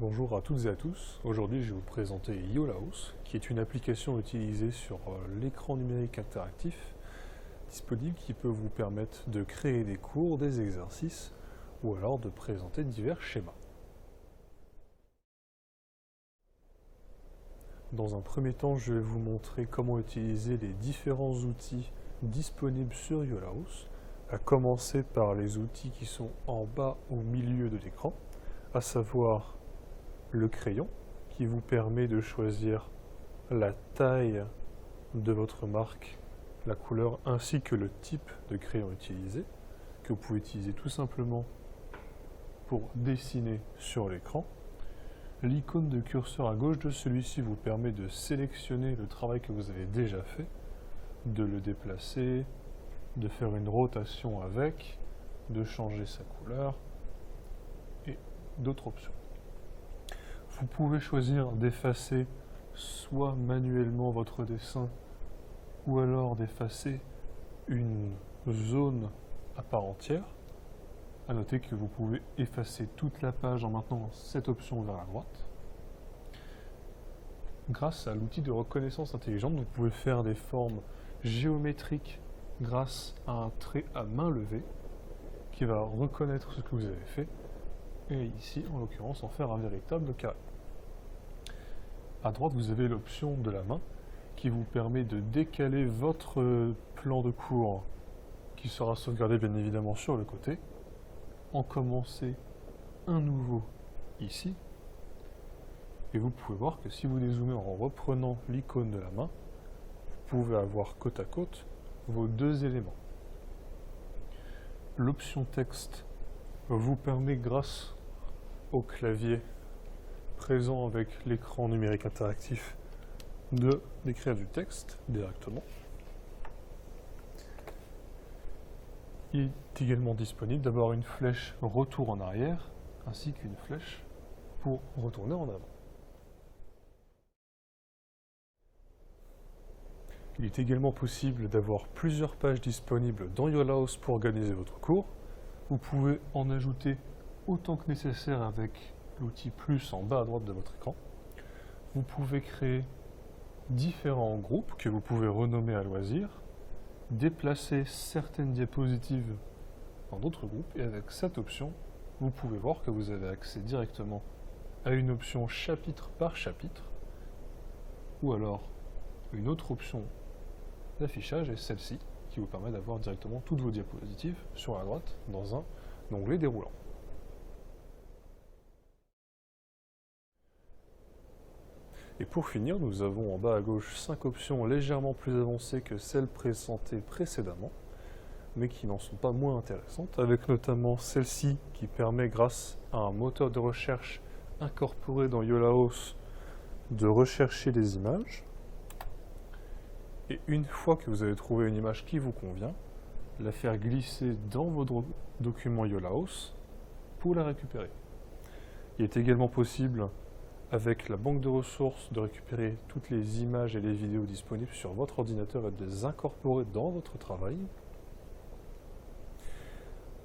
Bonjour à toutes et à tous. Aujourd'hui, je vais vous présenter YOLAOS, qui est une application utilisée sur l'écran numérique interactif disponible qui peut vous permettre de créer des cours, des exercices ou alors de présenter divers schémas. Dans un premier temps, je vais vous montrer comment utiliser les différents outils disponibles sur YOLAOS, à commencer par les outils qui sont en bas au milieu de l'écran, à savoir le crayon qui vous permet de choisir la taille de votre marque, la couleur ainsi que le type de crayon utilisé, que vous pouvez utiliser tout simplement pour dessiner sur l'écran. L'icône de curseur à gauche de celui-ci vous permet de sélectionner le travail que vous avez déjà fait, de le déplacer, de faire une rotation avec, de changer sa couleur et d'autres options. Vous pouvez choisir d'effacer soit manuellement votre dessin ou alors d'effacer une zone à part entière. A noter que vous pouvez effacer toute la page en maintenant cette option vers la droite. Grâce à l'outil de reconnaissance intelligente, vous pouvez faire des formes géométriques grâce à un trait à main levée qui va reconnaître ce que vous avez fait et ici, en l'occurrence, en faire un véritable carré. À droite, vous avez l'option de la main qui vous permet de décaler votre plan de cours qui sera sauvegardé bien évidemment sur le côté, en commencer un nouveau ici, et vous pouvez voir que si vous dézoomez en reprenant l'icône de la main, vous pouvez avoir côte à côte vos deux éléments. L'option texte vous permet, grâce au clavier présent avec l'écran numérique interactif, d'écrire du texte directement. Il est également disponible d'avoir une flèche retour en arrière ainsi qu'une flèche pour retourner en avant. Il est également possible d'avoir plusieurs pages disponibles dans YOLAOS pour organiser votre cours. Vous pouvez en ajouter autant que nécessaire avec l'outil plus en bas à droite de votre écran. Vous pouvez créer différents groupes que vous pouvez renommer à loisir, déplacer certaines diapositives dans d'autres groupes, et avec cette option, vous pouvez voir que vous avez accès directement à une option chapitre par chapitre, ou alors une autre option d'affichage est celle-ci, qui vous permet d'avoir directement toutes vos diapositives sur la droite dans un onglet déroulant. Et pour finir, nous avons en bas à gauche 5 options légèrement plus avancées que celles présentées précédemment, mais qui n'en sont pas moins intéressantes, avec notamment celle-ci qui permet, grâce à un moteur de recherche incorporé dans YOLAOS, de rechercher des images. Et une fois que vous avez trouvé une image qui vous convient, la faire glisser dans votre document YOLAOS pour la récupérer. Il est également possible, avec la banque de ressources, de récupérer toutes les images et les vidéos disponibles sur votre ordinateur et de les incorporer dans votre travail.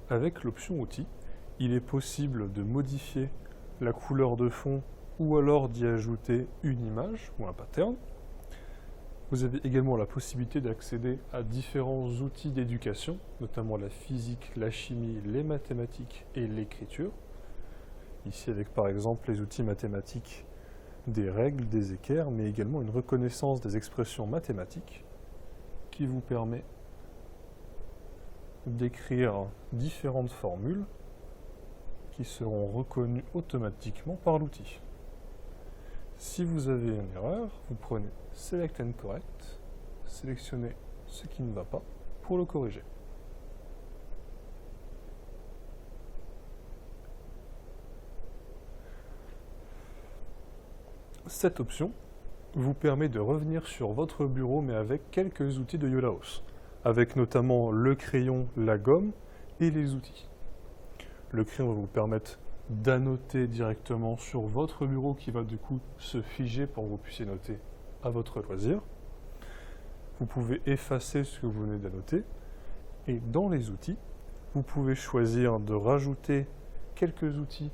Avec l'option outils, il est possible de modifier la couleur de fond ou alors d'y ajouter une image ou un pattern. Vous avez également la possibilité d'accéder à différents outils d'éducation, notamment la physique, la chimie, les mathématiques et l'écriture. Ici avec par exemple les outils mathématiques des règles, des équerres, mais également une reconnaissance des expressions mathématiques qui vous permet d'écrire différentes formules qui seront reconnues automatiquement par l'outil. Si vous avez une erreur, vous prenez Select and Correct, sélectionnez ce qui ne va pas pour le corriger. Cette option vous permet de revenir sur votre bureau mais avec quelques outils de YOLAOS, avec notamment le crayon, la gomme et les outils. Le crayon va vous permettre d'annoter directement sur votre bureau qui va du coup se figer pour que vous puissiez noter à votre loisir. Vous pouvez effacer ce que vous venez d'annoter et dans les outils, vous pouvez choisir de rajouter quelques outils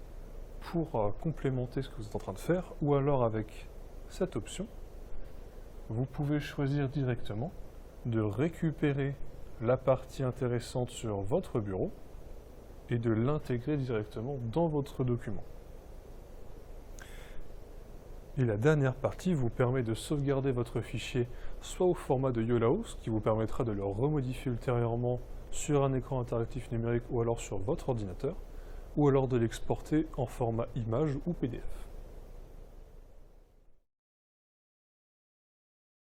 pour complémenter ce que vous êtes en train de faire, ou alors avec cette option, vous pouvez choisir directement de récupérer la partie intéressante sur votre bureau et de l'intégrer directement dans votre document. Et la dernière partie vous permet de sauvegarder votre fichier soit au format de Yola-House, qui vous permettra de le remodifier ultérieurement sur un écran interactif numérique ou alors sur votre ordinateur, ou alors de l'exporter en format image ou PDF.